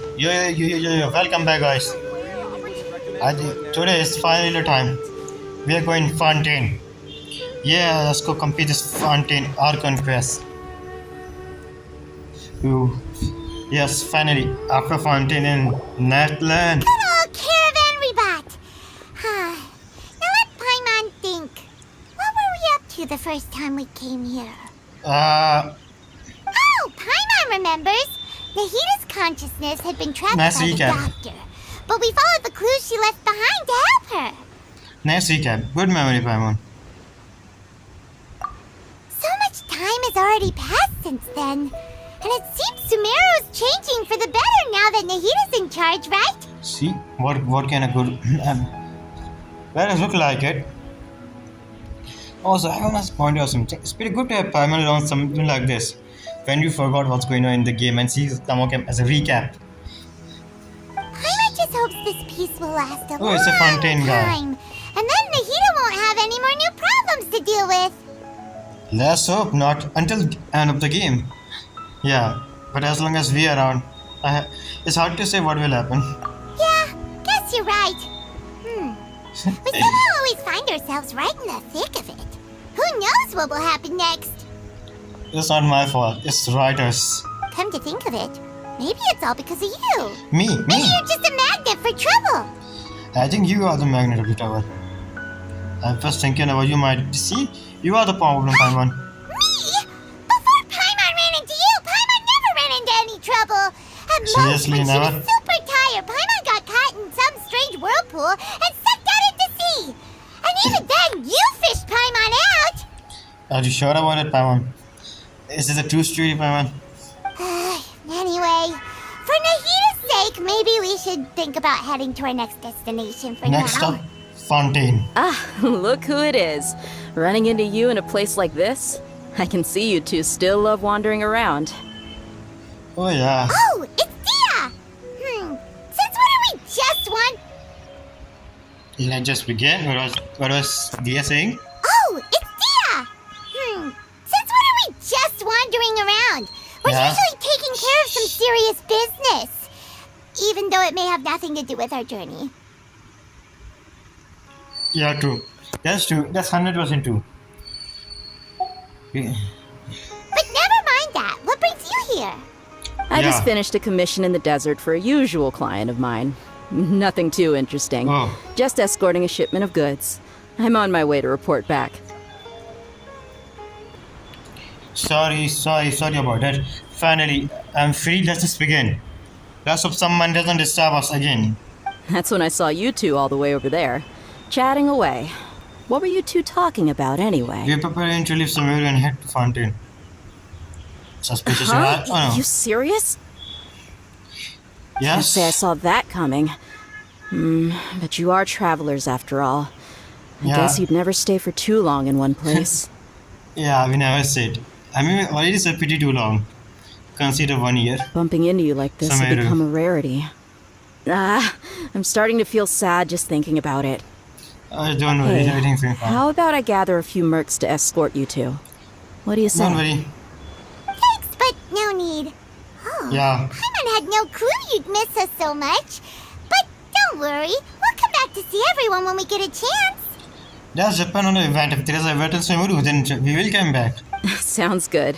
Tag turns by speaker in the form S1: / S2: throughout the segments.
S1: Welcome back, guys. Today is finally the time. We are going Fontaine. Yeah, let's go complete this Fontaine Archon quest. Ooh. Yes, finally, after Fontaine in Netland.
S2: Hello, Caravan Rebat! Now let Paimon think. What were we up to the first time we came here?
S1: Uh,
S2: Oh, Paimon remembers! Nahita's consciousness had been trapped
S1: Nice
S2: by the
S1: recap.
S2: doctor. But we followed the clues she left behind to help her.
S1: nice recap. Good memory, Paimon.
S2: So much time has already passed since then. And it seems Sumeru's changing for the better now that Nahita's in charge, right?
S1: See, what kind of good... Well, it look like it. Also, I want to point out something. It's pretty good to have Paimon learn something like this when you forgot what's going on in the game and see Tamokam as a recap.
S2: Paimon just hopes this peace will last a
S1: Oh, it's a
S2: long
S1: Fontaine guy.
S2: time. And then Nahita won't have any more new problems to deal with.
S1: Let's hope not until the end of the game. Yeah, but as long as we are around, it's hard to say what will happen.
S2: Yeah, guess you're right. We somehow always find ourselves right in the thick of it. Who knows what will happen next?
S1: It's not my fault. It's the writers.
S2: Come to think of it, maybe it's all because of you.
S1: Me.
S2: Maybe you're just a magnet for trouble.
S1: I think you are the magnet of the tower. I was thinking about you might see. You are the problem, Paimon.
S2: Me? Before Paimon ran into you, Paimon never ran into any trouble. At most,
S1: Seriously,
S2: when she
S1: never?
S2: was super tired, Paimon got caught in some strange whirlpool and sucked out into sea. And even then, you fished Paimon out.
S1: Are you sure about it, Paimon? Is this a true story, Paimon?
S2: Anyway, for Nahita's sake, maybe we should think about heading to our next destination for
S1: Next
S2: now.
S1: up, Fontaine.
S3: Ah, look who it is. Running into you in a place like this? I can see you two still love wandering around.
S1: Oh yeah.
S2: Oh, it's Dia! Since when are we just one?
S1: Let's just begin. What was Dia saying?
S2: Oh, it's Dia! Since when are we just wandering around? We're
S1: Yeah.
S2: usually taking care of some serious business. Even though it may have nothing to do with our journey.
S1: Yeah, true. That's true. That's 100% true. Yeah.
S2: But never mind that. What brings you here?
S3: I just
S1: Yeah.
S3: finished a commission in the desert for a usual client of mine. Nothing too interesting.
S1: Oh.
S3: Just escorting a shipment of goods. I'm on my way to report back.
S1: Sorry about that. Finally, I'm free. Let's just begin. Let's hope someone doesn't disturb us again.
S3: That's when I saw you two all the way over there, chatting away. What were you two talking about anyway?
S1: We're preparing to leave Sumeru and head to Fontaine. Suspicious,
S3: Huh?
S1: right? Oh, no.
S3: You serious? Can't
S1: Yes.
S3: say I saw that coming. But you are travelers after all. I
S1: Yeah.
S3: guess you'd never stay for too long in one place.
S1: Yeah, we never said. I mean, already said pretty too long. Consider 1 year.
S3: Bumping into you like this
S1: Sumeru.
S3: will become a rarity. I'm starting to feel sad just thinking about it.
S1: Don't worry,
S3: Hey,
S1: everything's fine.
S3: how about I gather a few mercs to escort you two? What do you say?
S1: Don't worry.
S2: Thanks, but no need. Oh,
S1: Yeah.
S2: Paimon had no clue you'd miss us so much. But don't worry, we'll come back to see everyone when we get a chance.
S1: That's depend on the event. If there is an event in Sumeru, then we will come back.
S3: Sounds good.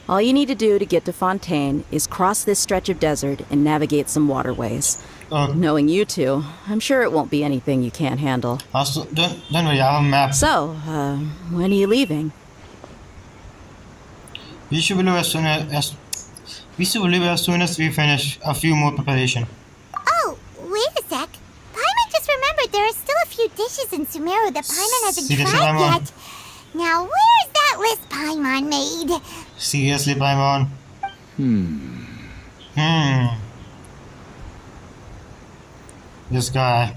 S3: All you need to do to get to Fontaine is cross this stretch of desert and navigate some waterways. Knowing you two, I'm sure it won't be anything you can't handle.
S1: Also, don't worry, I have a map.
S3: So, when are you leaving?
S1: We should leave as soon as we finish a few more preparation.
S2: Oh, wait a sec. Paimon just remembered there are still a few dishes in Sumeru that Paimon hasn't
S1: Seriously,
S2: tried
S1: Paimon?
S2: yet. Now, where's that list Paimon made?
S1: Seriously, Paimon. This guy.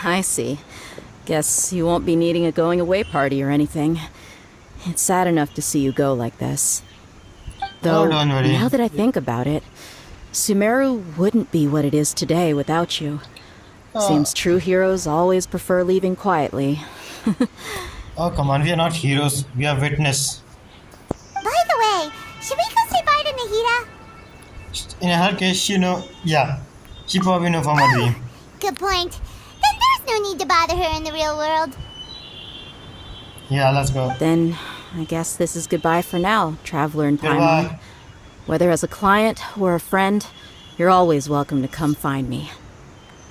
S3: I see. Guess you won't be needing a going away party or anything. It's sad enough to see you go like this. Though,
S1: don't worry.
S3: now that I think about it, Sumeru wouldn't be what it is today without you. Seems true heroes always prefer leaving quietly.
S1: Oh, come on, we are not heroes. We are witness.
S2: Should we go say bye to Nahida?
S1: In her case, she probably know from a dream.
S2: Good point. Then there's no need to bother her in the real world.
S1: Yeah, let's go.
S3: Then I guess this is goodbye for now, traveler in Paimon.
S1: Goodbye.
S3: Whether as a client or a friend, you're always welcome to come find me.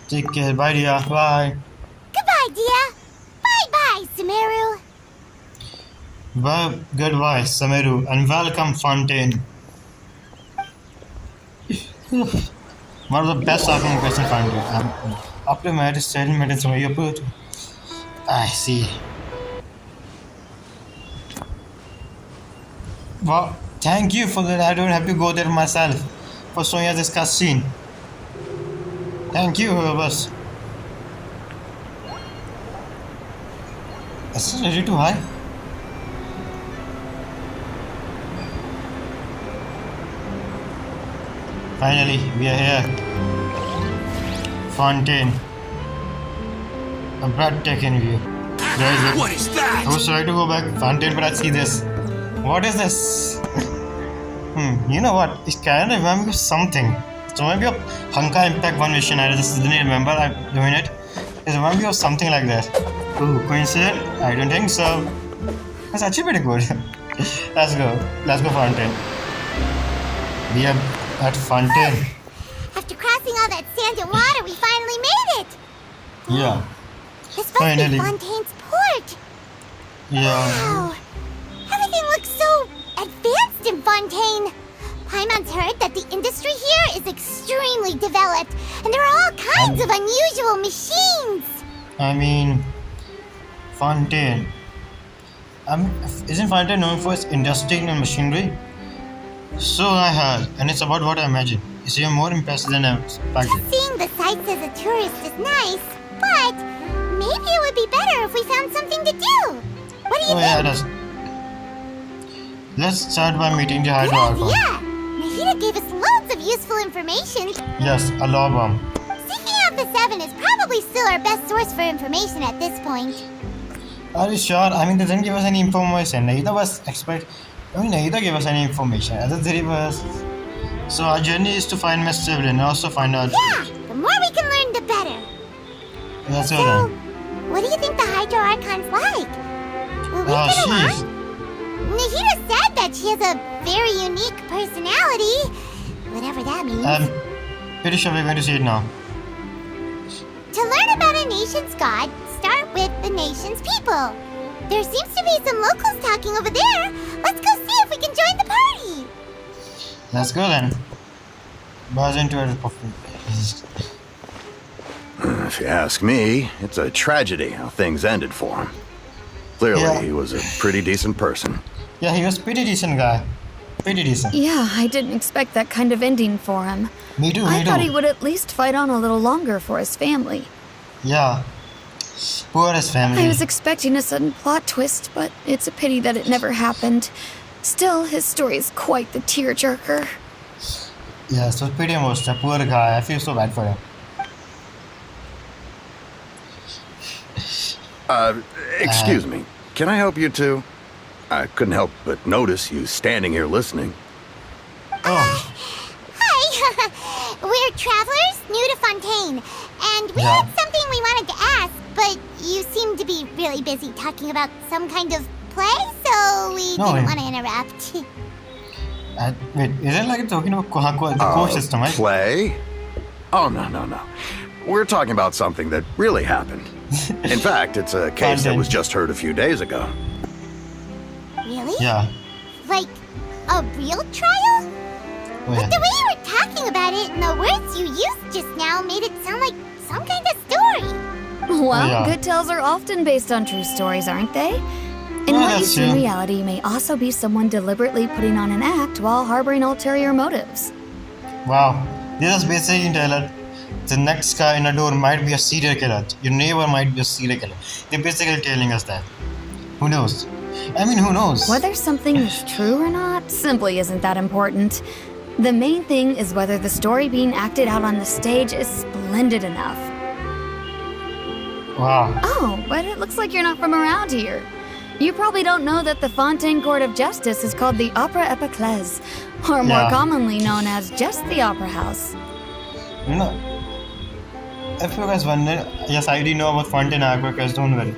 S1: Take care. Bye, Dia. Bye.
S2: Goodbye, Dia. Bye-bye, Sumeru.
S1: Well, goodbye, Sameru, and welcome, Fontaine. One of the best argument questions Fontaine. After marriage, settlement in Sumeru put. I see. Well, thank you for that. I don't have to go there myself for showing us this cutscene. Thank you, whoever's. Is this ready to high? Finally, we are here. Fontaine. A breathtaking view. Where is it?
S4: What is that?
S1: I was trying to go back. Fontaine, but I see this. What is this? You know what? It kind of reminds me of something. So maybe a Hanka Impact 1 mission. I just didn't remember I'm doing it. It reminds me of something like that. Ooh, coincidence? I don't think so. That's actually pretty good. Let's go. Let's go, Fontaine. We are at Fontaine.
S2: After crossing all that sand and water, we finally made it.
S1: Yeah.
S2: This must
S1: Finally.
S2: be Fontaine's port.
S1: Yeah.
S2: Wow. Everything looks so advanced in Fontaine. Paimon's heard that the industry here is extremely developed, and there are all kinds of unusual machines.
S1: I mean, Fontaine. Isn't Fontaine known for its industry and machinery? So I heard, and it's about what I imagined. It's even more impressive than I expected.
S2: Just seeing the sights as a tourist is nice, but maybe it would be better if we found something to do. What do you
S1: Oh
S2: think?
S1: yeah, it does. Let's start by meeting the
S2: Good
S1: Hydro Archon.
S2: idea. Nahida gave us loads of useful information.
S1: Yes, a law bomb.
S2: Seeking out the Seven is probably still our best source for information at this point.
S1: Are you sure? I mean, they didn't give us any information. Neither gave us any information. Other three was. So our journey is to find Miss Sibyl and also find out.
S2: Yeah, the more we can learn, the better.
S1: That's
S2: So,
S1: all then.
S2: what do you think the Hydro Archon's like? Will we get
S1: She's.
S2: along? Nahida said that she has a very unique personality. Whatever that means.
S1: I'm pretty sure we're going to see it now.
S2: To learn about a nation's god, start with the nation's people. There seems to be some locals talking over there. Let's go see if we can join the party.
S1: Let's go then. Buzz into it.
S4: If you ask me, it's a tragedy how things ended for him. Clearly,
S1: Yeah.
S4: he was a pretty decent person.
S1: Yeah, he was pretty decent guy. Pretty decent.
S5: Yeah, I didn't expect that kind of ending for him.
S1: Me too,
S5: I
S1: me
S5: thought
S1: too.
S5: he would at least fight on a little longer for his family.
S1: Yeah. Poor his family.
S5: I was expecting a sudden plot twist, but it's a pity that it never happened. Still, his story is quite the tearjerker.
S1: Yeah, so pretty emotional. Poor guy. I feel so bad for him.
S4: Excuse me. Can I help you two? I couldn't help but notice you standing here listening.
S1: Oh,
S2: Hi. We're travelers new to Fontaine, and we
S1: Yeah.
S2: had something we wanted to ask, but you seem to be really busy talking about some kind of play, so we
S1: No,
S2: didn't
S1: I-
S2: want to interrupt.
S1: wait, is it like talking about the coach system, right?
S4: Play? Oh, no. We're talking about something that really happened. In fact, it's a case that was just heard a few days ago.
S2: Really?
S1: Yeah.
S2: Like a real trial?
S1: Oh,
S2: But
S1: yeah.
S2: the way you were talking about it and the words you used just now made it sound like some kind of story.
S5: Well,
S1: Yeah.
S5: good tales are often based on true stories, aren't they? And
S1: Yeah,
S5: what you
S1: that's
S5: see in
S1: true.
S5: reality may also be someone deliberately putting on an act while harboring ulterior motives.
S1: Wow. This is basically telling the next guy in a door might be a serial killer. Your neighbor might be a serial killer. They're basically telling us that. Who knows? I mean, who knows?
S5: Whether something is true or not simply isn't that important. The main thing is whether the story being acted out on the stage is splendid enough.
S1: Wow.
S5: Oh, but it looks like you're not from around here. You probably don't know that the Fontaine Court of Justice is called the Opera Epiclese, or more
S1: Yeah.
S5: commonly known as just the Opera House.
S1: You know, if you guys wonder, yes, I already know about Fontaine Archon, guys, don't worry.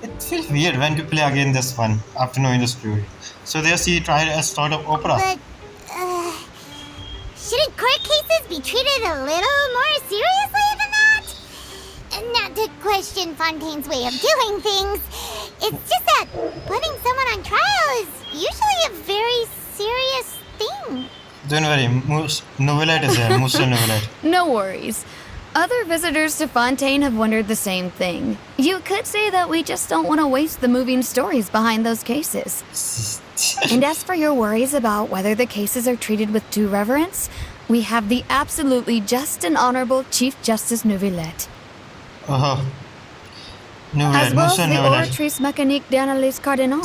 S1: It feels weird when we play again this one after knowing the story. So there she tried a sort of opera.
S2: But, shouldn't court cases be treated a little more seriously than that? Not to question Fontaine's way of doing things. It's just that putting someone on trial is usually a very serious thing.
S1: Don't worry, Novelette is there, Mousse Novelette.
S5: No worries. Other visitors to Fontaine have wondered the same thing. You could say that we just don't want to waste the moving stories behind those cases. And as for your worries about whether the cases are treated with due reverence, we have the absolutely just and honorable Chief Justice Novelette.
S1: Oh.
S5: As
S1: Novelette,
S5: well
S1: Mousse
S5: as the
S1: Novelette.
S5: Oratrice Mécanique d'Analyse Cardinal,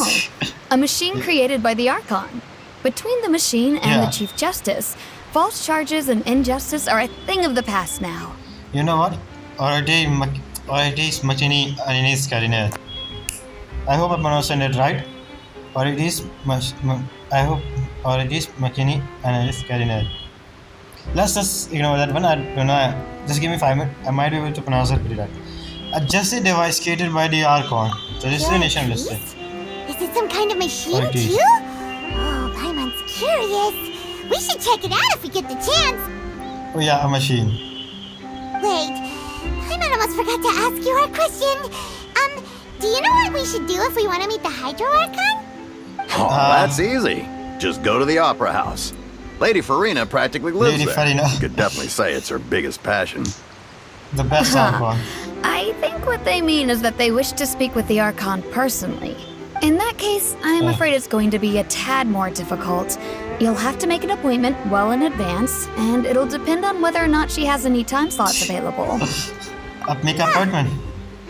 S5: a machine created by the Archon. Between the machine and
S1: Yeah.
S5: the Chief Justice, false charges and injustice are a thing of the past now.
S1: You know what? Oratrice Machini Aninis Cardinal. I hope I pronounced it right. I hope Oratrice Machini Aninis Cardinal. Let's just ignore that one. Just give me 5 minutes. I might be able to pronounce it pretty right. A justice device created by the Archon. So this is the nation listed.
S2: Is it some kind of machine
S1: It is.
S2: too? Oh, Paimon's curious. We should check it out if we get the chance.
S1: Oh yeah, a machine.
S2: Wait, Paimon almost forgot to ask you our question. Do you know what we should do if we want to meet the Hydro Archon?
S4: Oh, that's easy. Just go to the Opera House. Lady Farina practically lives
S1: Lady
S4: there.
S1: Farina.
S4: You could definitely say it's her biggest passion.
S1: The best Archon.
S5: I think what they mean is that they wish to speak with the Archon personally. In that case, I'm afraid it's going to be a tad more difficult. You'll have to make an appointment well in advance, and it'll depend on whether or not she has any time slots available.
S1: Make appointment.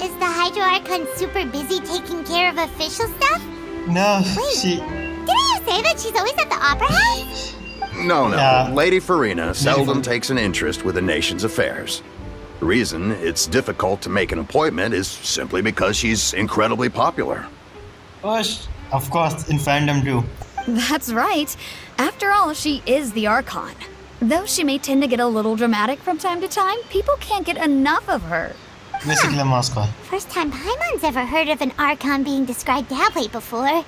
S2: Is the Hydro Archon super busy taking care of official stuff?
S1: No,
S2: Wait.
S1: she.
S2: Didn't you say that she's always at the Opera House?
S4: No.
S1: Yeah.
S4: Lady Farina seldom
S1: Farina.
S4: takes an interest with the nation's affairs. The reason it's difficult to make an appointment is simply because she's incredibly popular.
S1: Oh, of course, in fandom too.
S5: That's right. After all, she is the Archon. Though she may tend to get a little dramatic from time to time, people can't get enough of her.
S1: Basically a mascot.
S2: First time Paimon's ever heard of an Archon being described that way before.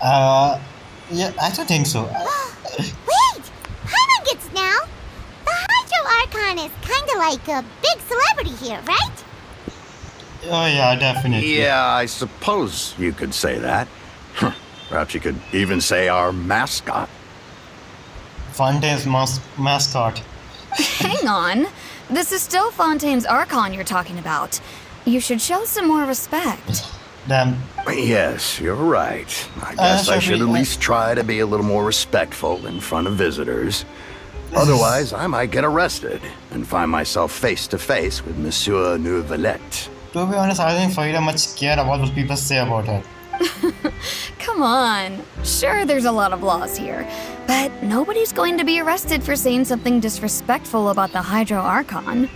S1: Yeah, I don't think so.
S2: Wait! Paimon gets now! The Hydro Archon is kinda like a big celebrity here, right?
S1: Oh yeah, definitely.
S4: Yeah, I suppose you could say that. Perhaps you could even say our mascot.
S1: Fontaine's mascot.
S5: Hang on. This is still Fontaine's Archon you're talking about. You should show some more respect.
S1: Damn.
S4: Yes, you're right. I guess I should at least try to be a little more respectful in front of visitors. Otherwise, I might get arrested and find myself face to face with Monsieur Novelette.
S1: To be honest, I don't think Farida much care about what people say about her.
S5: Come on. Sure, there's a lot of laws here, but nobody's going to be arrested for saying something disrespectful about the Hydro Archon.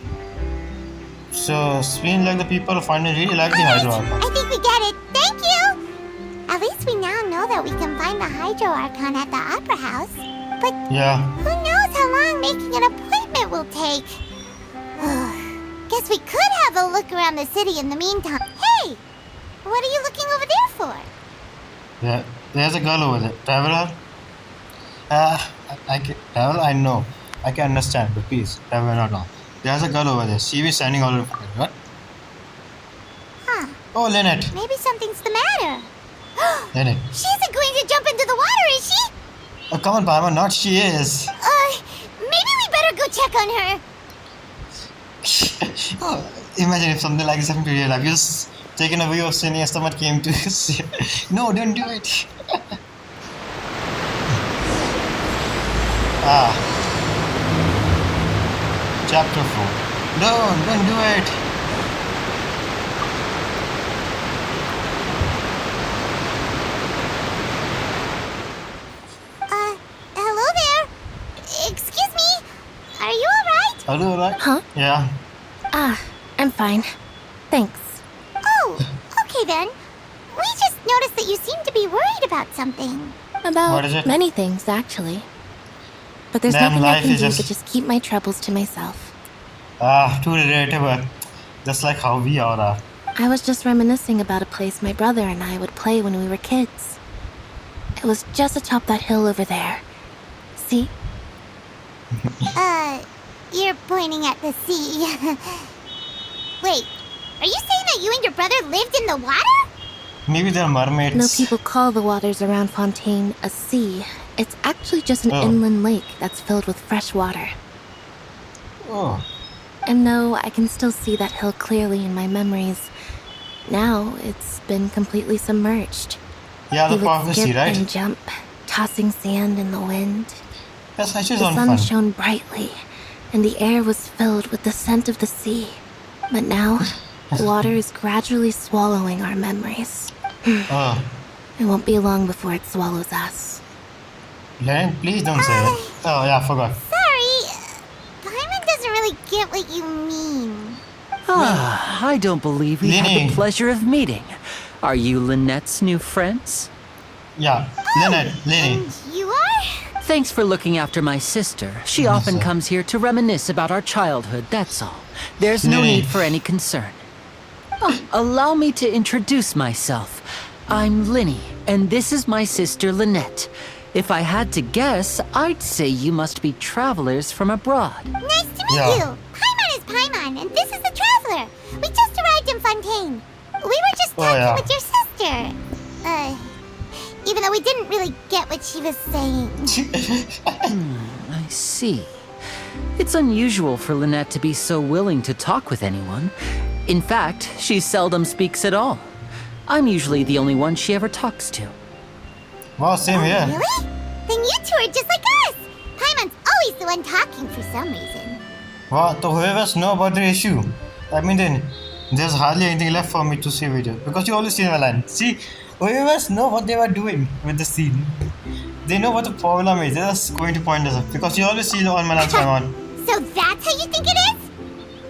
S1: So, seems like the people of Fountain really like the Hydro Archon.
S2: I think we get it. Thank you! At least we now know that we can find the Hydro Archon at the Opera House. But
S1: Yeah.
S2: who knows how long making an appointment will take? Guess we could have a look around the city in the meantime. Hey! What are you looking over there for?
S1: Yeah. There's a girl over there. Traveler? Traveler, I know. I can understand, but please, traveler not now. There's a girl over there. She was standing all over. What?
S2: Huh.
S1: Oh, Lynette.
S2: Maybe something's the matter.
S1: Lynette.
S2: She isn't going to jump into the water, is she?
S1: Oh, come on, Parma. Not she is.
S2: Maybe we better go check on her.
S1: Oh, imagine if something like this happened to real life. You just taken away of sin and someone came to say, no, don't do it. Chapter 4. Don't do it.
S2: Hello there. Excuse me. Are you alright?
S1: Hello, right?
S6: Huh?
S1: Yeah.
S6: I'm fine. Thanks.
S2: Oh, okay then. We just noticed that but you seem to be worried about something.
S1: What is
S6: About
S1: it?
S6: many things, actually. But there's
S1: Damn,
S6: nothing I
S1: life
S6: can
S1: is
S6: do
S1: just-
S6: but just keep my troubles to myself.
S1: Too relatable. Just like how we are.
S6: I was just reminiscing about a place my brother and I would play when we were kids. It was just atop that hill over there. See?
S2: You're pointing at the sea. Wait, are you saying that you and your brother lived in the water?
S1: Maybe they're mermaids.
S6: No people call the waters around Fontaine a sea. It's actually just an
S1: Oh.
S6: inland lake that's filled with fresh water.
S1: Oh.
S6: And though I can still see that hill clearly in my memories, now it's been completely submerged.
S1: Yeah, the
S6: We would
S1: prophecy,
S6: skip
S1: right?
S6: and jump, tossing sand in the wind.
S1: That's actually
S6: The
S1: sound
S6: sun
S1: fun.
S6: shone brightly, and the air was filled with the scent of the sea. But now, the water is gradually swallowing our memories.
S1: Oh.
S6: It won't be long before it swallows us.
S1: Lennon, please don't say it. Oh, yeah, I forgot.
S2: Sorry, Paimon doesn't really get what you mean.
S7: Ah, I don't believe we had
S1: Lenny.
S7: the pleasure of meeting. Are you Lynette's new friends?
S1: Yeah, Leonard, Lenny.
S2: And you are?
S7: Thanks for looking after my sister. She
S1: Yes,
S7: often
S1: sir.
S7: comes here to reminisce about our childhood, that's all. There's no
S1: Lenny.
S7: need for any concern. Oh, allow me to introduce myself. I'm Linny, and this is my sister Lynette. If I had to guess, I'd say you must be travelers from abroad.
S2: Nice to meet
S1: Yeah.
S2: you. Paimon is Paimon, and this is the Traveler. We just arrived in Fontaine. We were just
S1: Oh,
S2: talking
S1: yeah.
S2: with your sister. Even though we didn't really get what she was saying.
S7: I see. It's unusual for Lynette to be so willing to talk with anyone. In fact, she seldom speaks at all. I'm usually the only one she ever talks to.
S1: Wow, same here.
S2: Really? Then you two are just like us. Paimon's always the one talking for some reason.
S1: Wow, so whoever's know about the issue. I mean, then there's hardly anything left for me to say with it because you always see my line. See, whoever's know what they were doing with the scene. They know what the problem is. They're just going to point us out because you always see all my lines going on.
S2: So that's how you think it is?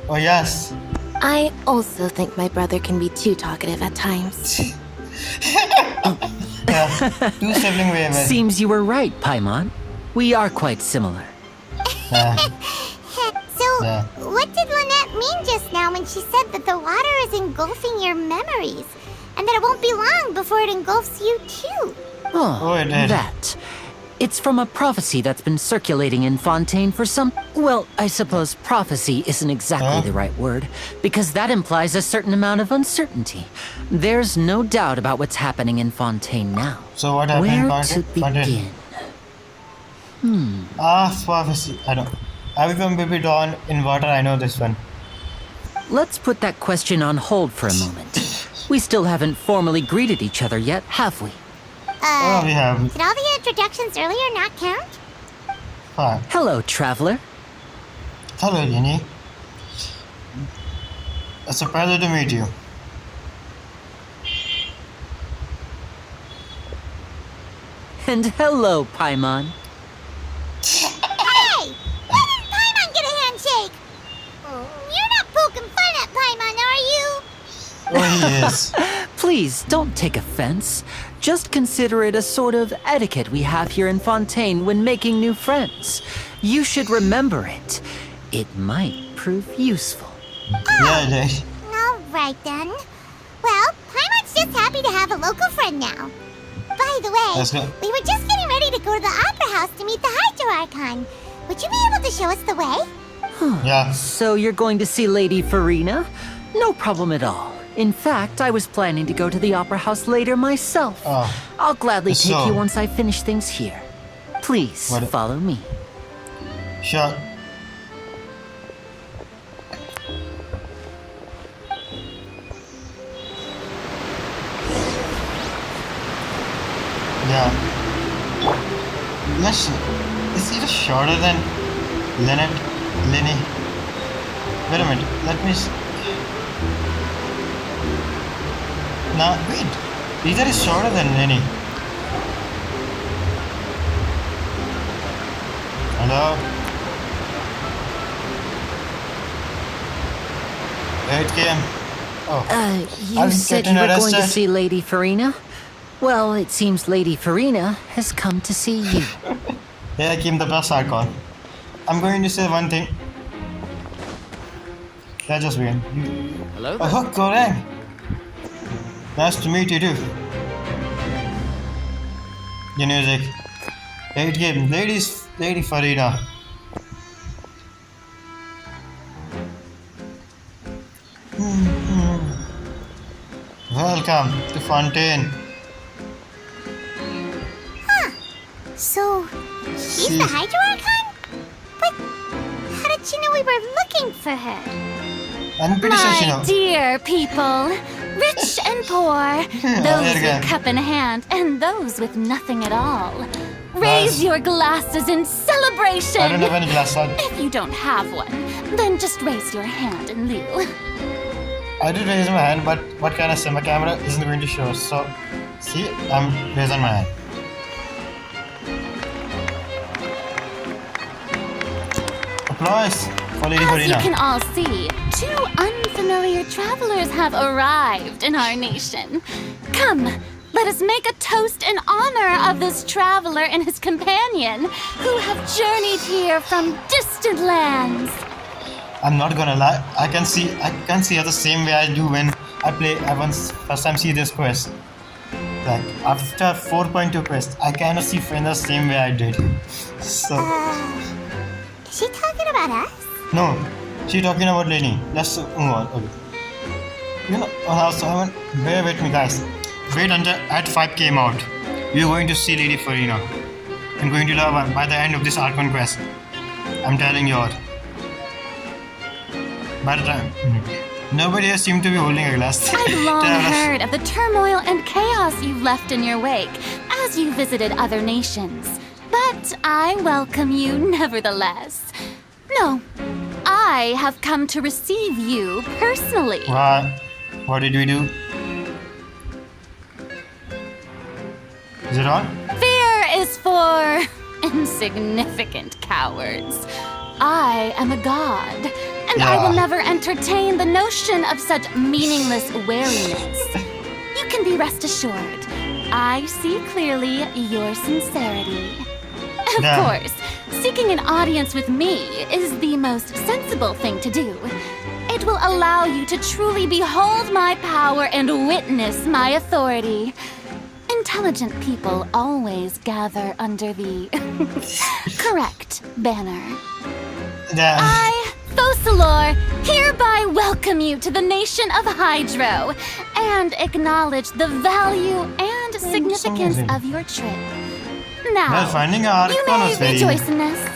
S1: Oh yes.
S6: I also think my brother can be too talkative at times.
S1: Yeah, two sibling way.
S7: Seems you were right, Paimon. We are quite similar.
S1: Yeah.
S2: So,
S1: Yeah.
S2: what did Lynette mean just now when she said that the water is engulfing your memories? And that it won't be long before it engulfs you too?
S1: Oh, it did.
S7: That. It's from a prophecy that's been circulating in Fontaine for some... Well, I suppose prophecy isn't exactly
S1: Huh?
S7: the right word, because that implies a certain amount of uncertainty. There's no doubt about what's happening in Fontaine now.
S1: So what happened in
S7: Where to
S1: Fontaine?
S7: begin?
S1: Prophecy. I don't. I become baby dawn inverter. I know this one.
S7: Let's put that question on hold for a moment. We still haven't formally greeted each other yet, have we?
S1: Oh, we have.
S2: Did all the introductions earlier not count?
S1: Fine.
S7: Hello, traveler.
S1: Hello, Lenny. It's a pleasure to meet you.
S7: And hello, Paimon.
S2: Hey! When did Paimon get a handshake? You're not poking fun at Paimon, are you?
S1: Oh, he is.
S7: Please, don't take offense. Just consider it a sort of etiquette we have here in Fontaine when making new friends. You should remember it. It might prove useful.
S1: Yeah, it is.
S2: Alright then. Well, Paimon's just happy to have a local friend now. By the way,
S1: Let's go.
S2: we were just getting ready to go to the Opera House to meet the Hydro Archon. Would you be able to show us the way?
S1: Yeah.
S7: So you're going to see Lady Farina? No problem at all. In fact, I was planning to go to the Opera House later myself.
S1: Oh.
S7: I'll gladly take
S1: So-
S7: you once I finish things here. Please,
S1: What-
S7: follow me.
S1: Sure. Yeah. Let's. Is he shorter than Lenny? Wait a minute. Let me. Nah, wait. Either is shorter than Lenny. Hello? 8 km. Oh.
S7: You
S1: I'm
S7: said you
S1: getting
S7: were going to
S1: arrested.
S7: see Lady Farina? Well, it seems Lady Farina has come to see you.
S1: Here came the best Archon. I'm going to say one thing. Yeah, just wait.
S7: Hello there.
S1: Oh, correct. Nice to meet you too. The music. Late game. Lady Farina. Welcome to Fontaine.
S2: So, she's the Hydro Archon? But how did she know we were looking for her?
S1: I'm pretty sure she
S6: My
S1: knows.
S6: dear people, rich and poor, those with cup in hand and those with nothing at all. Raise your glasses in celebration.
S1: I don't have any glass on.
S6: If you don't have one, then just raise your hand in lieu.
S1: I did raise my hand, but what can I say? My camera isn't going to show. So, see, I'm raising my hand. Applause for Lady
S6: As
S1: Farina.
S6: you can all see, two unfamiliar travelers have arrived in our nation. Come, let us make a toast in honor of this traveler and his companion who have journeyed here from distant lands.
S1: I'm not gonna lie. I can see her the same way I do when I first time see this quest. Like after 4.2 quest, I cannot see Farina the same way I did. So
S2: Is she talking about us?
S1: no, she talking about Lenny. Let's move on. Okay. You know, also bear with me, guys. Wait until Act 5 came out. We're going to see Lady Farina. I'm going to love her by the end of this Archon quest. I'm telling you all. By the time, nobody else seemed to be holding a glass.
S6: I've long
S1: Tell us.
S6: heard of the turmoil and chaos you've left in your wake as you visited other nations. But I welcome you nevertheless. No, I have come to receive you personally.
S1: What did we do? Is it on?
S6: Fear is for insignificant cowards. I am a god, and I will never entertain the notion of such meaningless wariness. You can be rest assured, I see clearly your sincerity. Of course, seeking an audience with me is the most sensible thing to do. It will allow you to truly behold my power and witness my authority. Intelligent people always gather under the correct banner. I, Fosalor, hereby welcome you to the nation of Hydro and acknowledge the value and significance of your trip. Now,
S1: Well, finding our
S6: you
S1: Archon
S6: may
S1: was very...
S6: rejoice in this.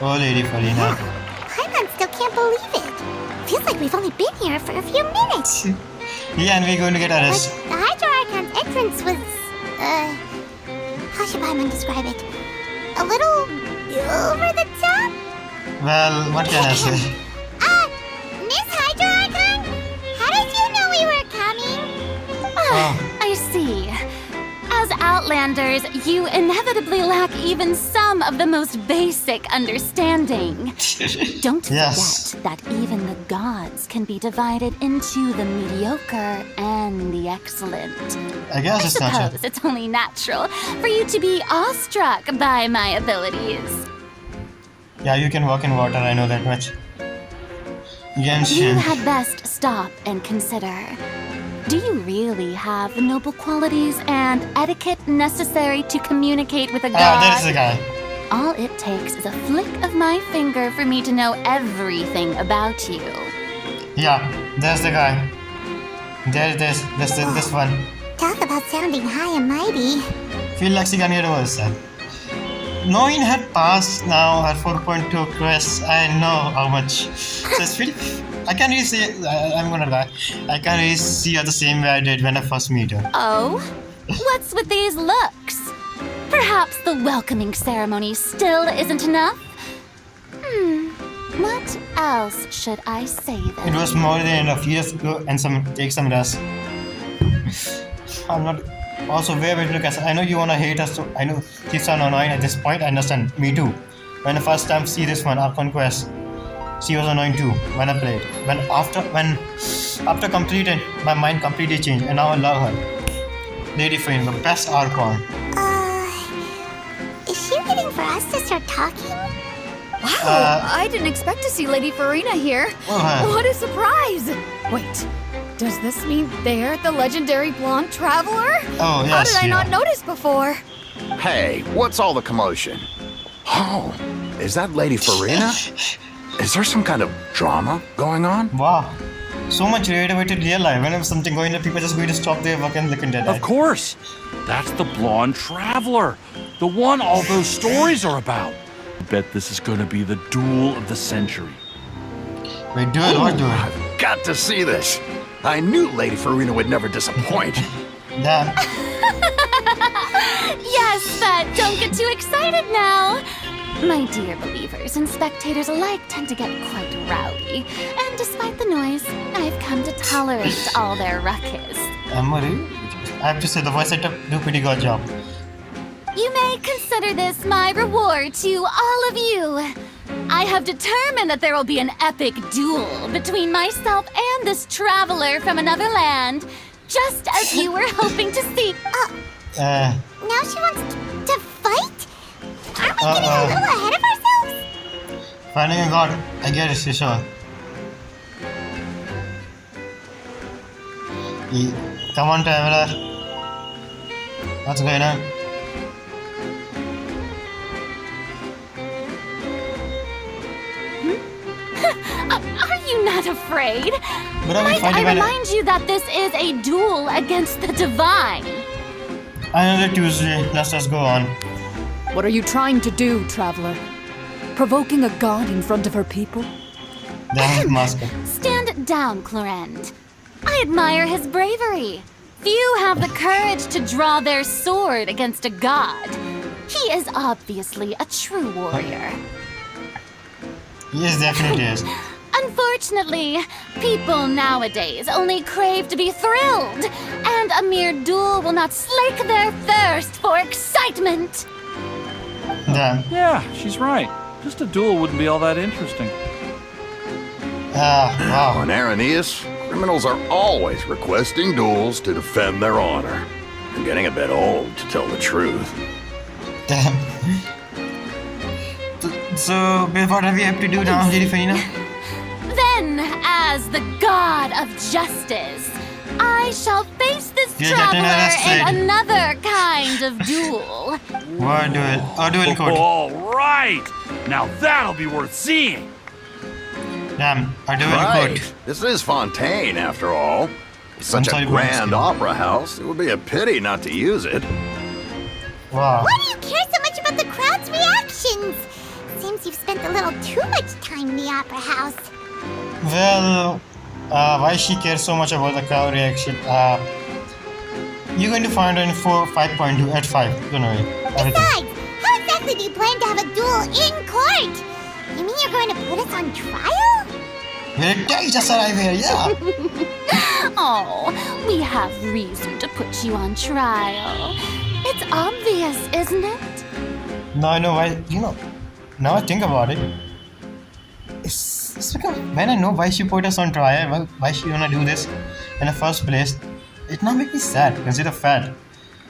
S1: Oh, Lady Farina.
S2: Paimon still can't believe it. Feels like we've only been here for a few minutes.
S1: Yeah, and we're going to get
S2: But
S1: arrested.
S2: the Hydro Archon's entrance was, how should Paimon describe it? A little over the top?
S1: Well, what can I say?
S2: Miss Hydro Archon? How did you know we were coming?
S6: I see. As Outlanders, you inevitably lack even some of the most basic understanding. Don't
S1: Yes.
S6: forget that even the gods can be divided into the mediocre and the excellent.
S1: I guess
S6: I
S1: it's not
S6: suppose it's only natural for you to be awestruck by my abilities.
S1: Yeah, you can walk in water, I know that much.
S6: You
S1: Genshin.
S6: had best stop and consider. Do you really have the noble qualities and etiquette necessary to communicate with a god?
S1: There is the guy.
S6: All it takes is a flick of my finger for me to know everything about you.
S1: Yeah, there's the guy. There it is. This one.
S2: Talk about sounding high and mighty.
S1: Feel like she can get over herself. Knowing her past now, her 4.2 quests, I know how much. So it's pretty... I can't really say... I'm gonna lie. I can't really see her the same way I did when I first meet her.
S6: Oh? What's with these looks? Perhaps the welcoming ceremony still isn't enough? What else should I say then?
S1: It was more than enough. You just go and take some rest. I'm not... Also, wait, Lucas. I know you wanna hate us, so I know she's annoying at this point. I understand. Me too. When I first time see this one, Archon Quest, she was annoying too when I played. When after completing, my mind completely changed, and now I love her. Lady Farina, the best Archon.
S2: Is she waiting for us to start talking?
S5: Wow, I didn't expect to see Lady Farina here. What a surprise! Wait, does this mean they're the legendary blonde traveler?
S1: Oh, yes.
S5: How did I not notice before?
S4: Hey, what's all the commotion? Oh, is that Lady Farina? Is there some kind of drama going on?
S1: Wow. So much related to real life. Whenever something going on, people are just going to stop their work and look into that.
S8: Of course. That's the blonde traveler. The one all those stories are about. I bet this is going to be the duel of the century.
S1: Wait, duel? What duel?
S4: I've got to see this. I knew Lady Farina would never disappoint.
S1: Damn.
S6: Yes, but don't get too excited now. My dear believers and spectators alike tend to get quite rowdy, and despite the noise, I've come to tolerate all their ruckus.
S1: Marie, I have to say the voice actor do pretty good job.
S6: You may consider this my reward to all of you. I have determined that there will be an epic duel between myself and this traveler from another land, just as you were hoping to see.
S2: Now she wants to fight? Aren't we getting a little ahead of ourselves?
S1: Finding a god, I get it, sure. Come on, traveler. What's going on?
S6: Are you not afraid?
S1: Might
S6: I remind you that this is a duel against the divine.
S1: Another Tuesday. Let's just go on.
S9: What are you trying to do, traveler? Provoking a god in front of her people?
S1: Then mask.
S6: Stand down, Clorend. I admire his bravery. Few have the courage to draw their sword against a god. He is obviously a true warrior.
S1: Yes, definitely is.
S6: Unfortunately, people nowadays only crave to be thrilled, and a mere duel will not slake their thirst for excitement.
S1: Damn.
S8: Yeah, she's right. Just a duel wouldn't be all that interesting.
S1: Wow.
S4: On Araneus, criminals are always requesting duels to defend their honor. I'm getting a bit old, to tell the truth.
S1: Damn. So, what have we have to do now, Lady Farina?
S6: Then, as the god of justice, I shall face this
S1: You're getting
S6: traveler in
S1: arrested.
S6: another kind of duel.
S1: What duel? Oh, duel code.
S8: All right. Now that'll be worth seeing.
S1: Damn, a duel
S4: Right.
S1: code.
S4: This is Fontaine, after all. Such
S1: sorry,
S4: a grand
S1: Bronski.
S4: opera house. It would be a pity not to use it.
S1: Wow.
S2: Why do you care so much about the crowd's reactions? Seems you've spent a little too much time in the opera house.
S1: Well, why she cares so much about the crowd reaction? You're going to find her in 5.2 at 5. Don't worry. Everything.
S2: Besides, how exactly do you plan to have a duel in court? You mean you're going to put us on trial?
S1: You just arrived here, yeah.
S6: Oh, we have reason to put you on trial. It's obvious, isn't it?
S1: Now I know why, now I think about it. It's because when I know why she put us on trial, why she gonna do this in the first place, it now makes me sad. Consider fact.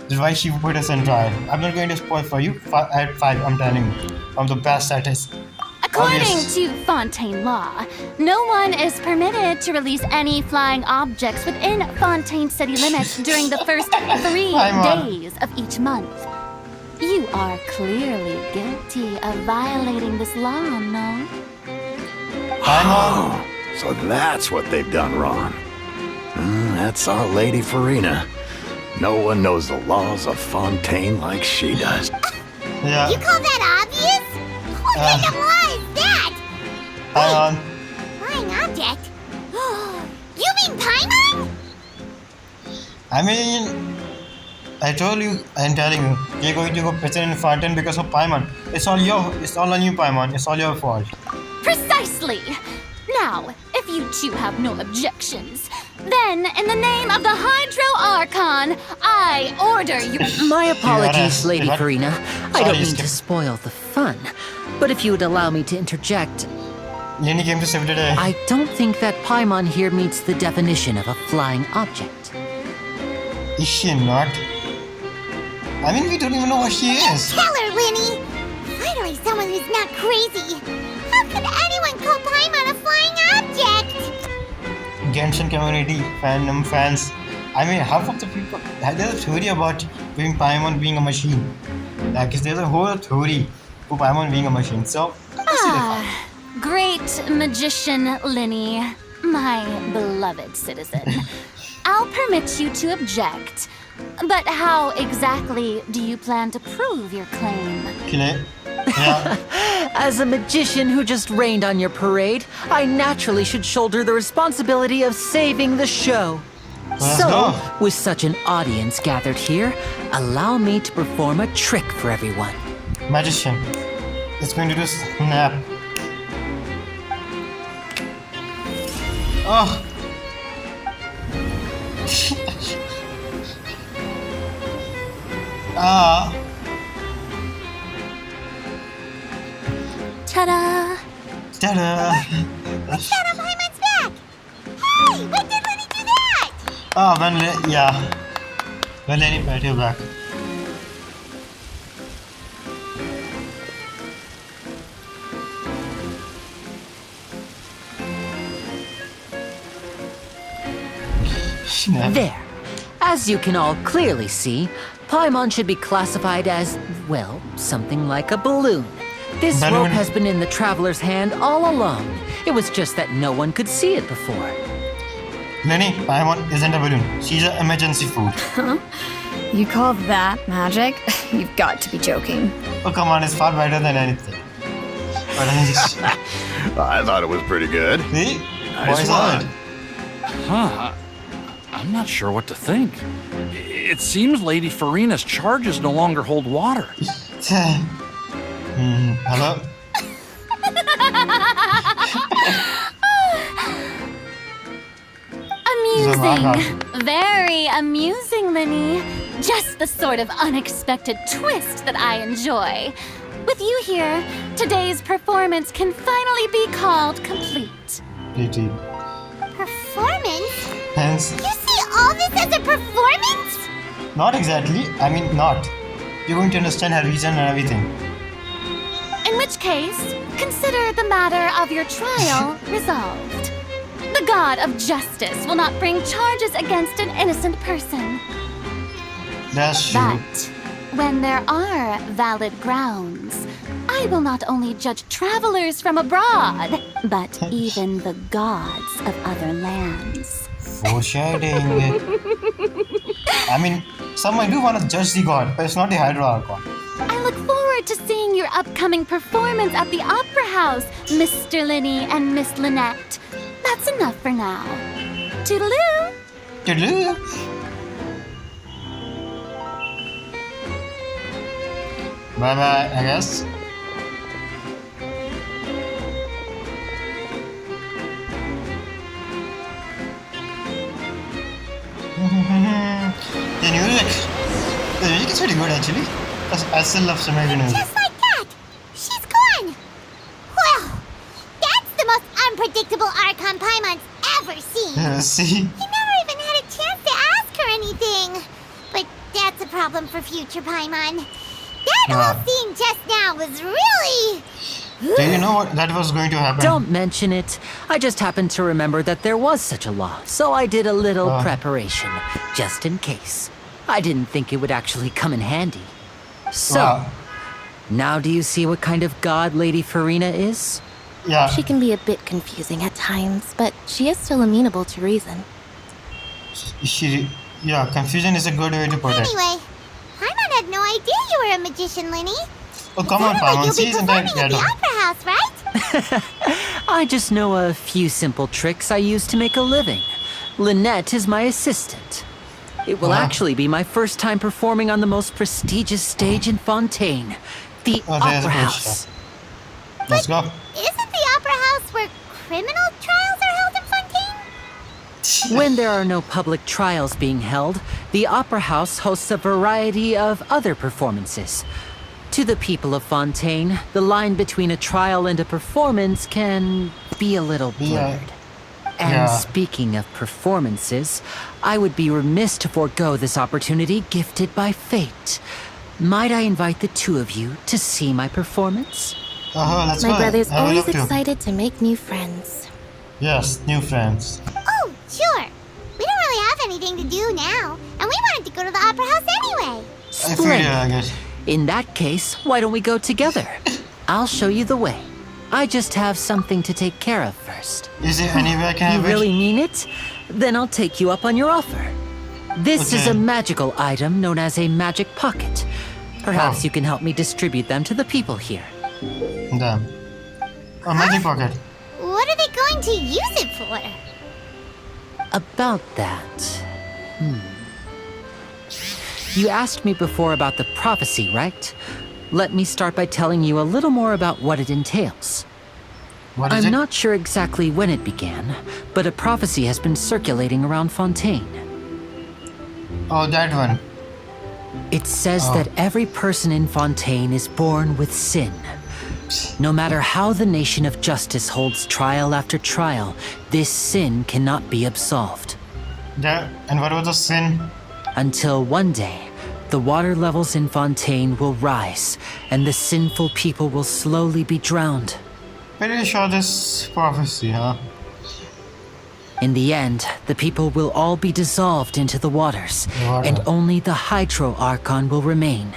S1: That's why she put us on trial. I'm not going to spoil for you. At 5, I'm telling you. I'm the best at it.
S6: According
S1: Obvious.
S6: to Fontaine law, no one is permitted to release any flying objects within Fontaine city limits during the first 3 days of each month. You are clearly guilty of violating this law, no?
S1: I'm on.
S4: So that's what they've done wrong. That's our Lady Farina. No one knows the laws of Fontaine like she does.
S1: Yeah.
S2: You call that obvious? What kind of law is that?
S1: I'm on.
S2: Flying object? You mean Paimon?
S1: I mean, I told you, I'm telling you, you're going to go present in Fontaine because of Paimon. It's all on you, Paimon. It's all your fault.
S6: Precisely! Now, if you two have no objections, then, in the name of the Hydro Archon, I order you.
S7: My apologies,
S1: You
S7: Lady
S1: gotta-
S7: Farina. I
S1: Sorry,
S7: don't mean
S1: skip.
S7: to spoil the fun. But if you would allow me to interject,
S1: Lenny came to save the day.
S7: I don't think that Paimon here meets the definition of a flying object.
S1: Is she not? I mean, we don't even know what she is.
S2: Tell her, Winnie! Finally, someone who's not crazy. How could anyone call Paimon a flying object?
S1: Genshin community, fandom, fans. I mean, half of the people. There's a theory about Paimon being a machine. Like, there's a whole theory for Paimon being a machine. So, let's see that.
S6: Great magician Linny, my beloved citizen. I'll permit you to object, but how exactly do you plan to prove your claim?
S1: Okay. Yeah.
S7: As a magician who just rained on your parade, I naturally should shoulder the responsibility of saving the show.
S1: Let's
S7: So,
S1: go.
S7: with such an audience gathered here, allow me to perform a trick for everyone.
S1: Magician. It's going to do snap. Oh. Ah.
S6: Ta-da!
S1: Ta-da.
S2: Shut up, Paimon's back! Hey, when did Winnie do that?
S1: Ah, yeah. When Lenny pat you back. Snap.
S7: There. As you can all clearly see, Paimon should be classified as, well, something like a balloon. This
S1: Balloon.
S7: rope has been in the traveler's hand all along. It was just that no one could see it before.
S1: Lenny, Paimon isn't a balloon. She's an emergency food.
S5: You call that magic? You've got to be joking.
S1: Oh, come on, it's far better than anything. But I just...
S4: I thought it was pretty good.
S1: See?
S4: Nice
S1: Boys
S4: one.
S1: on it.
S8: Huh. I'm not sure what to think. It seems Lady Farina's charges no longer hold water.
S1: Hello?
S6: Amusing. Very amusing, Linny. Just the sort of unexpected twist that I enjoy. With you here, today's performance can finally be called complete.
S1: GG.
S2: Performance?
S1: Hence,
S2: You see all this as a performance?
S1: not exactly. I mean, not. You're going to understand her reason and everything.
S6: In which case, consider the matter of your trial resolved. The god of justice will not bring charges against an innocent person.
S1: That's true.
S6: But when there are valid grounds, I will not only judge travelers from abroad, but even the gods of other lands.
S1: Foreshadowing. I mean, some might do want to judge the god, but it's not the Hydra Archon.
S6: I look forward to seeing your upcoming performance at the Opera House, Mr. Linny and Miss Lynette. That's enough for now. Toodaloo!
S1: Toodaloo. Bye-bye, I guess. The music is pretty good actually. I still love some heavy music.
S2: Just like that! She's gone! Well, that's the most unpredictable Archon Paimon's ever seen.
S1: See?
S2: He never even had a chance to ask her anything. But that's a problem for future Paimon. That whole scene just now was really...
S1: Do you know what that was going to happen?
S7: Don't mention it. I just happened to remember that there was such a law, so I did a little preparation, just in case. I didn't think it would actually come in handy. So, now do you see what kind of god Lady Farina is?
S1: Yeah.
S10: She can be a bit confusing at times, but she is still amenable to reason.
S1: Confusion is a good way to put it.
S2: Anyway, Paimon had no idea you were a magician, Linny.
S1: Oh, come on, Paimon.
S2: You'll be
S1: She's
S2: performing
S1: entire
S2: at the Opera House, right?
S7: I just know a few simple tricks I use to make a living. Lynette is my assistant. It will actually be my first time performing on the most prestigious stage in Fontaine, the Opera House.
S1: Let's go.
S2: Isn't the Opera House where criminal trials are held in Fontaine?
S7: When there are no public trials being held, the Opera House hosts a variety of other performances. To the people of Fontaine, the line between a trial and a performance can be a little blurred. And speaking of performances, I would be remiss to forego this opportunity gifted by fate. Might I invite the two of you to see my performance?
S1: Let's go.
S10: My brother's
S1: I would
S10: always
S1: love to.
S10: excited to make new friends.
S1: Yes, new friends.
S2: Oh, sure. We don't really have anything to do now, and we wanted to go to the Opera House anyway.
S1: I figured, I guess.
S7: In that case, why don't we go together? I'll show you the way. I just have something to take care of first.
S1: Is there any way I can
S7: You
S1: have
S7: really
S1: it?
S7: mean it? Then I'll take you up on your offer. This is
S1: Okay.
S7: a magical item known as a magic pocket. Perhaps
S1: Oh.
S7: you can help me distribute them to the people here.
S1: Damn. A magic pocket.
S2: What are they going to use it for?
S7: About that. You asked me before about the prophecy, right? Let me start by telling you a little more about what it entails.
S1: What is
S7: I'm
S1: it?
S7: not sure exactly when it began, but a prophecy has been circulating around Fontaine.
S1: Oh, that one.
S7: It says that every person in Fontaine is born with sin. No matter how the nation of justice holds trial after trial, this sin cannot be absolved.
S1: And what was the sin?
S7: Until one day, the water levels in Fontaine will rise, and the sinful people will slowly be drowned.
S1: Pretty sure this prophecy, huh?
S7: In the end, the people will all be dissolved into the waters,
S1: Water.
S7: and only the Hydro Archon will remain,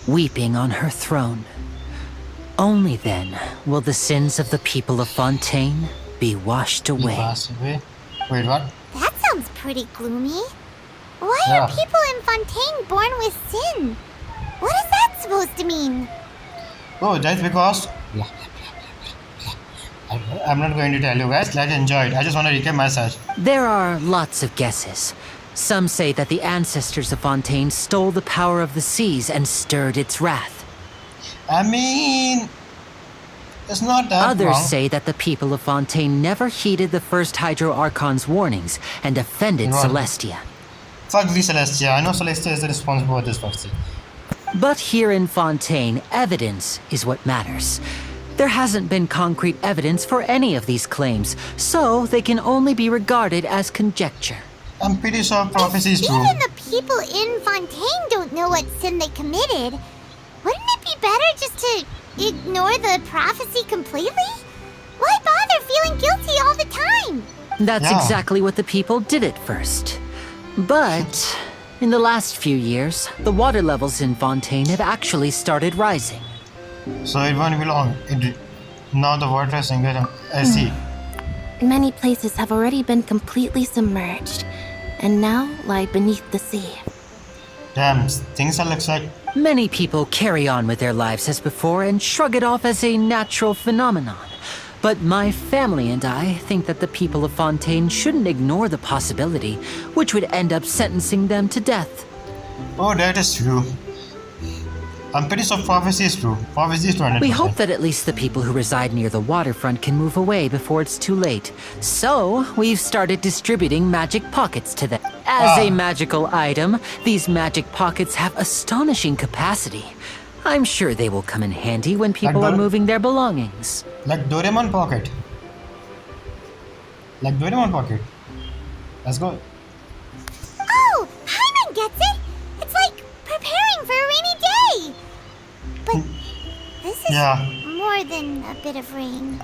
S7: weeping on her throne. Only then will the sins of the people of Fontaine be washed
S1: He
S7: away.
S1: passed away. Wait, what?
S2: That sounds pretty gloomy. Why
S1: Yeah.
S2: are people in Fontaine born with sin? What is that supposed to mean?
S1: Oh, that's because... I'm not going to tell you guys. Let's enjoy it. I just want to recap myself.
S7: There are lots of guesses. Some say that the ancestors of Fontaine stole the power of the seas and stirred its wrath.
S1: I mean... It's not that
S7: Others
S1: wrong.
S7: say that the people of Fontaine never heeded the first Hydro Archon's warnings and offended
S1: Right.
S7: Celestia.
S1: Fuck the Celestia. I know Celestia is the responsible for this prophecy.
S7: But here in Fontaine, evidence is what matters. There hasn't been concrete evidence for any of these claims, so they can only be regarded as conjecture.
S1: I'm pretty sure prophecy is true.
S2: Even the people in Fontaine don't know what sin they committed. Wouldn't it be better just to ignore the prophecy completely? Why bother feeling guilty all the time?
S7: That's
S1: Yeah.
S7: exactly what the people did at first. But in the last few years, the water levels in Fontaine have actually started rising.
S1: So it won't be long. Now the water is sinking. I see.
S10: Many places have already been completely submerged, and now lie beneath the sea.
S1: Damn, things are like...
S7: Many people carry on with their lives as before and shrug it off as a natural phenomenon. But my family and I think that the people of Fontaine shouldn't ignore the possibility, which would end up sentencing them to death.
S1: Oh, that is true. I'm pretty sure prophecy is true. Prophecy is 200%.
S7: We hope that at least the people who reside near the waterfront can move away before it's too late. So, we've started distributing magic pockets to them. As a magical item, these magic pockets have astonishing capacity. I'm sure they will come in handy when people are moving their belongings.
S1: Like Doraemon pocket. Like Doraemon pocket. Let's go.
S2: Oh, Hyman gets it! It's like preparing for a rainy day! But this is
S1: Yeah.
S2: more than a bit of rain.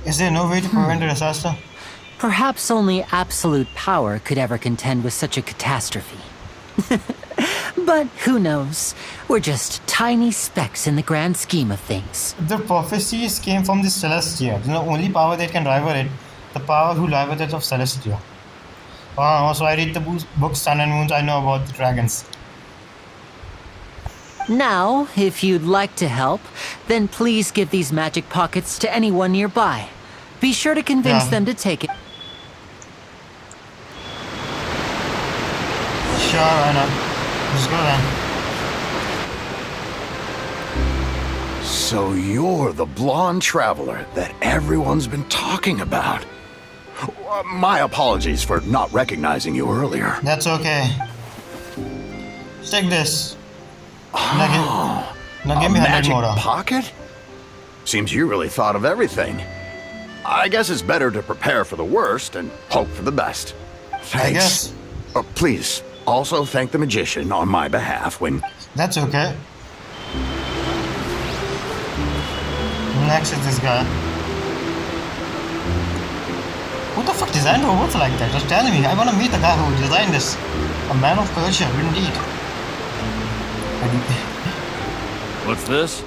S1: Is there no way to prevent a disaster?
S7: Perhaps only absolute power could ever contend with such a catastrophe. But who knows? We're just tiny specks in the grand scheme of things.
S1: The prophecies came from the Celestia. The only power that can rival it, the power who rival it of Celestia. Also, I read the book Sun and Moons. I know about the dragons.
S7: Now, if you'd like to help, then please give these magic pockets to anyone nearby. Be sure to convince them to take it.
S1: Sure, why not? Let's go then.
S4: So you're the blonde traveler that everyone's been talking about. My apologies for not recognizing you earlier.
S1: That's okay. Take this. Now give me 100
S4: magic
S1: more.
S4: pocket? Seems you really thought of everything. I guess it's better to prepare for the worst and hope for the best. Thanks.
S1: I guess.
S4: Please, also thank the magician on my behalf when...
S1: That's okay. Next is this guy. Who the fuck designed robots like that? Just tell me. I want to meet the guy who designed this. A man of culture, indeed.
S8: What's this?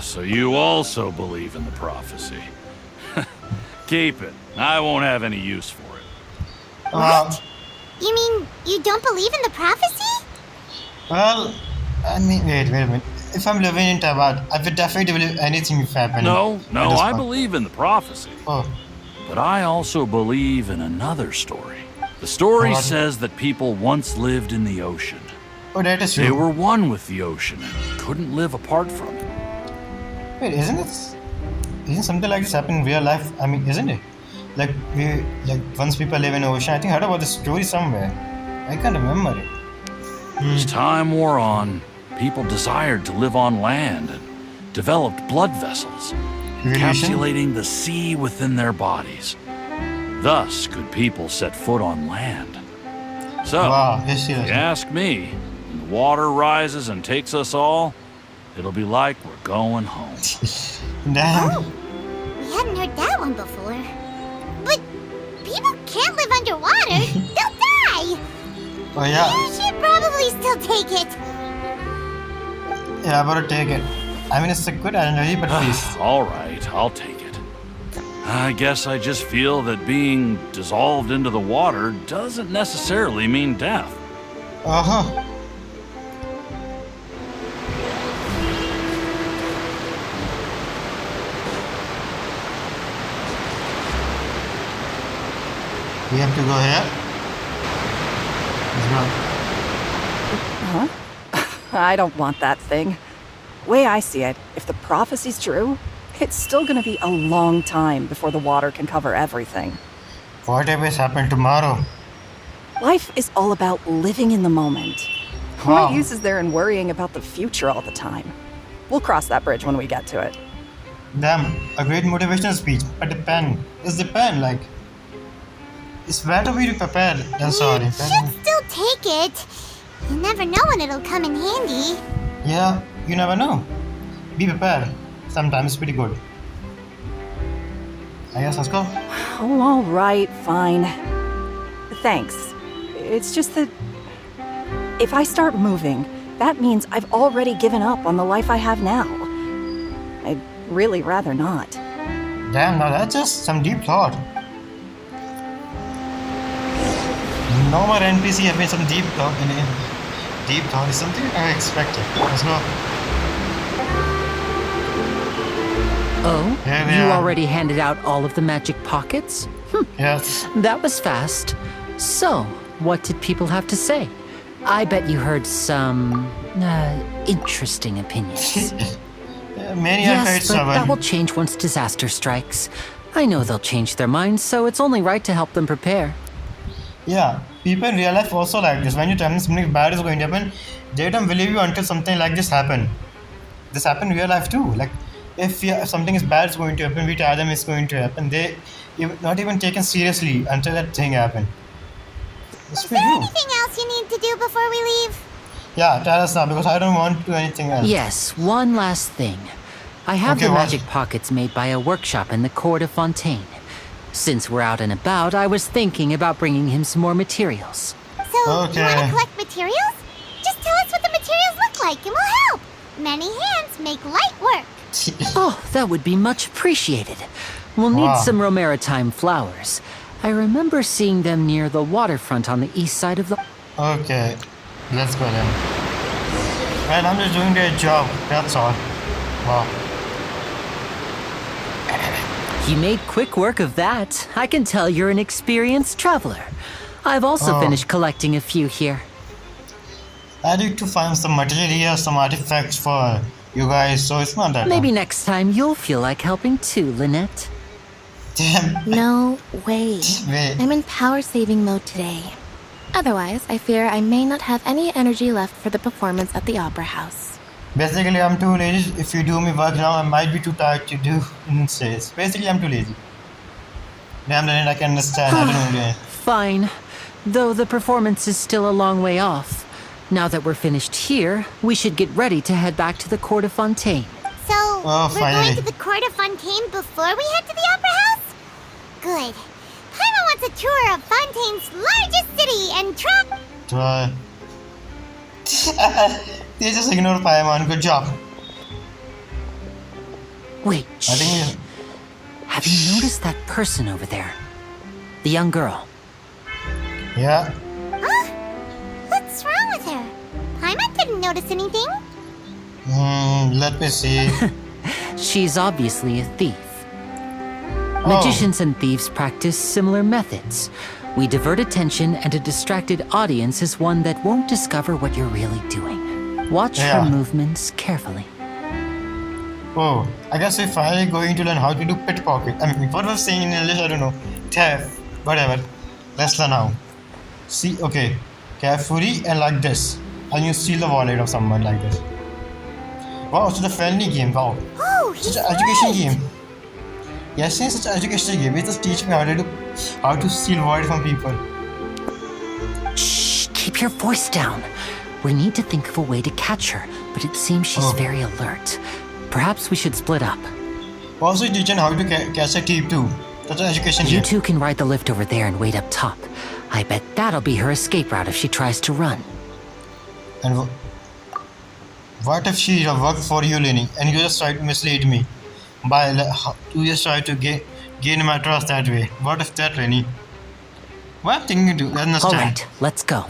S8: So you also believe in the prophecy. Keep it. I won't have any use for it.
S2: What? You mean you don't believe in the prophecy?
S1: Well, I mean, wait a minute. If I'm living in Taiwan, I would definitely believe anything if happening.
S8: No, I believe in the prophecy.
S1: Oh.
S8: But I also believe in another story. The story says that people once lived in the ocean.
S1: Oh, that is true.
S8: They were one with the ocean and couldn't live apart from it.
S1: Wait, isn't something like this happen in real life? I mean, isn't it? Like once people live in the ocean. I think I heard about this story somewhere. I can't remember it.
S8: As time wore on, people desired to live on land and developed blood vessels, encapsulating the sea within their bodies. Thus could people set foot on land. So, if you ask me, when the water rises and takes us all, it'll be like we're going home.
S1: Damn.
S2: Oh, we hadn't heard that one before. But people can't live underwater. They'll die.
S1: Oh, yeah.
S2: You should probably still take it.
S1: Yeah, I better take it. I mean, it's a good energy, but please.
S8: All right, I'll take it. I guess I just feel that being dissolved into the water doesn't necessarily mean death.
S1: Uh-huh. We have to go here. Let's go.
S3: Huh? I don't want that thing. Way I see it, if the prophecy's true, it's still gonna be a long time before the water can cover everything.
S1: Whatever happen tomorrow?
S3: Life is all about living in the moment.
S1: Wow.
S3: What use is there in worrying about the future all the time? We'll cross that bridge when we get to it.
S1: Damn, a great motivational speech, but the pen. It's the pen, like... It's better to be prepared than sorry.
S2: You should still take it. You never know when it'll come in handy.
S1: Yeah, you never know. Be prepared. Sometimes it's pretty good. I guess let's go.
S3: Oh, all right, fine. Thanks. It's just that if I start moving, that means I've already given up on the life I have now. I'd really rather not.
S1: Damn, now that's just some deep thought. No more NPC having some deep thought in it. Deep thought is something I expected. Let's go.
S7: Oh? You already handed out all of the magic pockets?
S1: Yes.
S7: That was fast. So, what did people have to say? I bet you heard some interesting opinions.
S1: Yes,
S7: but that will change once disaster strikes. I know they'll change their minds, so it's only right to help them prepare.
S1: Yeah, people in real life also like this. When you tell them something bad is going to happen, they don't believe you until something like this happen. This happen in real life too. Like, if something is bad is going to happen, we tell them it's going to happen. They not even taken seriously until that thing happened.
S2: Is there anything else you need to do before we leave?
S1: Yeah, tell us now, because I don't want to do anything else.
S7: Yes, one last thing. I have the magic pockets made by a workshop in the court of Fontaine. Since we're out and about, I was thinking about bringing him some more materials.
S2: So, you want to collect materials? Just tell us what the materials look like and we'll help. Many hands make light work.
S7: Oh, that would be much appreciated. We'll need some Romaritime flowers. I remember seeing them near the waterfront on the east side of the...
S1: Okay, let's go then. Well, I'm just doing their job, that's all. Wow.
S7: You made quick work of that. I can tell you're an experienced traveler. I've also finished collecting a few here.
S1: I need to find some material here, some artifacts for you guys, so it's not that
S7: Maybe next time you'll feel like helping too, Lynette.
S1: Damn.
S10: No way. I'm in power saving mode today. Otherwise, I fear I may not have any energy left for the performance at the Opera House.
S1: Basically, I'm too lazy. If you do me work now, I might be too tired to do instead. Basically, I'm too lazy. Damn, then I can understand. I don't know.
S7: Fine. Though the performance is still a long way off. Now that we're finished here, we should get ready to head back to the court of Fontaine.
S2: So, we're
S1: finally.
S2: going to the court of Fontaine before we head to the opera house? Good. Paimon wants a tour of Fontaine's largest city and
S1: Try. They just ignored Paimon. Good job.
S7: Wait,
S1: I think
S7: have you noticed that person over there? The young girl.
S1: yeah.
S2: Huh? What's wrong with her? Paimon didn't notice anything.
S1: Let me see.
S7: She's obviously a thief.
S1: Oh.
S7: Magicians and thieves practice similar methods. We divert attention, and a distracted audience is one that won't discover what you're really doing. Watch
S1: Yeah.
S7: her movements carefully.
S1: Oh, I guess we're finally going to learn how to do pickpocket. I mean, what was saying in English? I don't know. Theft, whatever. Let's learn how. See, okay. Carefully and like this. And you steal the wallet of someone like this. Wow, such a friendly game. Wow.
S2: Oh,
S1: Such
S2: he's
S1: an education
S2: right.
S1: game. Yes, it's such an educational game. It just teach me how to steal wallet from people.
S7: Shh, keep your voice down. We need to think of a way to catch her, but it seems she's very alert. Perhaps we should split up.
S1: Also teaching how to catch a thief too. Such an education
S7: You
S1: game.
S7: two can ride the lift over there and wait up top. I bet that'll be her escape route if she tries to run.
S1: And what if she worked for you, Lenny, and you just try to mislead me? You just try to gain my trust that way. What if that, Lenny? What I'm thinking to understand.
S7: Alright, let's go.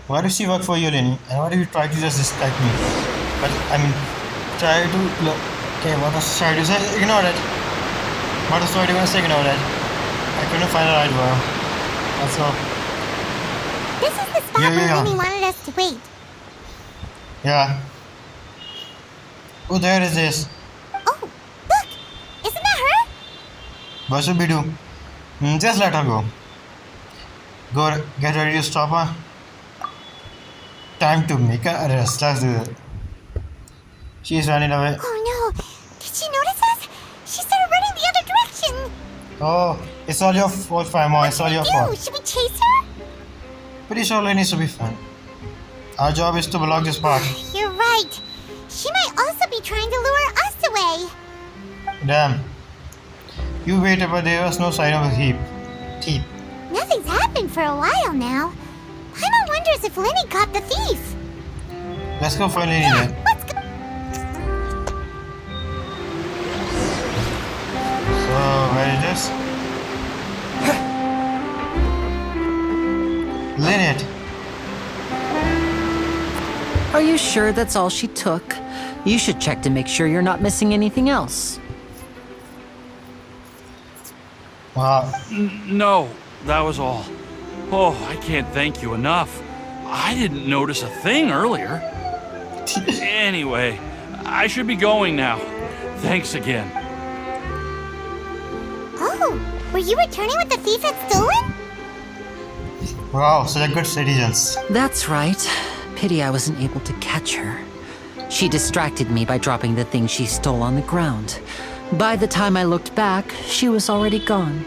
S1: What if she worked for you, Lenny? And what if you try to just distract me? But I mean, try to look. Okay, what was try to say? Ignore it. What was trying to say? Ignore it. I couldn't find the right word. Let's go.
S2: This is the spot where Lenny wanted us to wait.
S1: Yeah. Oh, there it is.
S2: Oh, look! Isn't that her?
S1: What should we do? Just let her go. Go, get ready to stop her. Time to make her arrest. Let's do it. She's running away.
S2: Oh no! Did she notice us? She started running the other direction!
S1: Oh, it's all your fault, Paimon. It's all your fault.
S2: Should we chase her?
S1: Pretty sure Lenny should be fine. Our job is to block this part.
S2: You're right. She might also be trying to lure us away.
S1: Damn. You waited, but there was no sign of a thief.
S2: Nothing's happened for a while now. Paimon wonders if Lenny caught the thief.
S1: Let's go find Lenny then.
S2: Let's go.
S1: So, where is this? Lynette.
S7: Are you sure that's all she took? You should check to make sure you're not missing anything else.
S1: Wow.
S8: No, that was all. Oh, I can't thank you enough. I didn't notice a thing earlier. Anyway, I should be going now. Thanks again.
S2: Oh, were you returning what the thief had stolen?
S1: Wow, such a good citizens.
S7: That's right. Pity I wasn't able to catch her. She distracted me by dropping the thing she stole on the ground. By the time I looked back, she was already gone.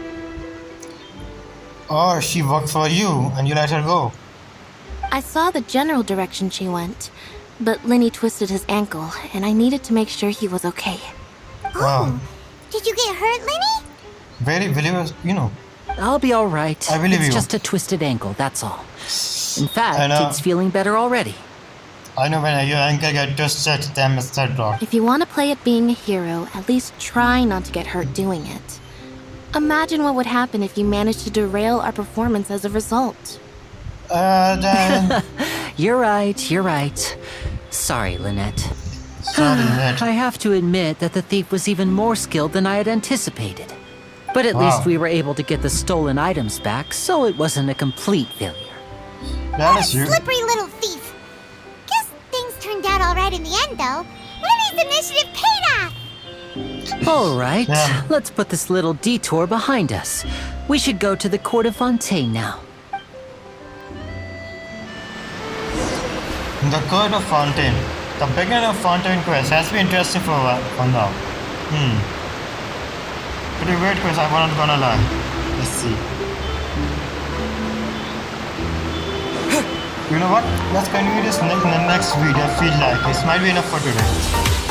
S1: Or she worked for you and you let her go.
S10: I saw the general direction she went, but Lenny twisted his ankle, and I needed to make sure he was okay.
S1: Wow.
S2: Did you get hurt, Lenny?
S1: Very believers, you know.
S7: I'll be all right.
S1: I believe
S7: it's
S1: you.
S7: just a twisted ankle, that's all. In
S1: I
S7: fact,
S1: know.
S7: it's feeling better already.
S1: I know when your ankle got twisted, damn it's that dog.
S10: If you want to play at being a hero, at least try not to get hurt doing it. Imagine what would happen if you managed to derail our performance as a result.
S1: Then...
S7: You're right. Sorry, Lynette.
S1: Sorry, Lynette.
S7: I have to admit that the thief was even more skilled than I had anticipated. But at
S1: Wow.
S7: least we were able to get the stolen items back, so it wasn't a complete failure.
S1: That is you.
S2: Slippery little thief. Guess things turned out all right in the end, though. Lenny's initiative paid off.
S7: All right,
S1: Yeah.
S7: let's put this little detour behind us. We should go to the court of Fontaine now.
S1: The Court of Fontaine. The beginning of Fontaine quest has been interesting for now. But wait, Chris, I'm not gonna lie. Let's see. You know what? Let's continue this in the next video. I feel like this might be enough for today.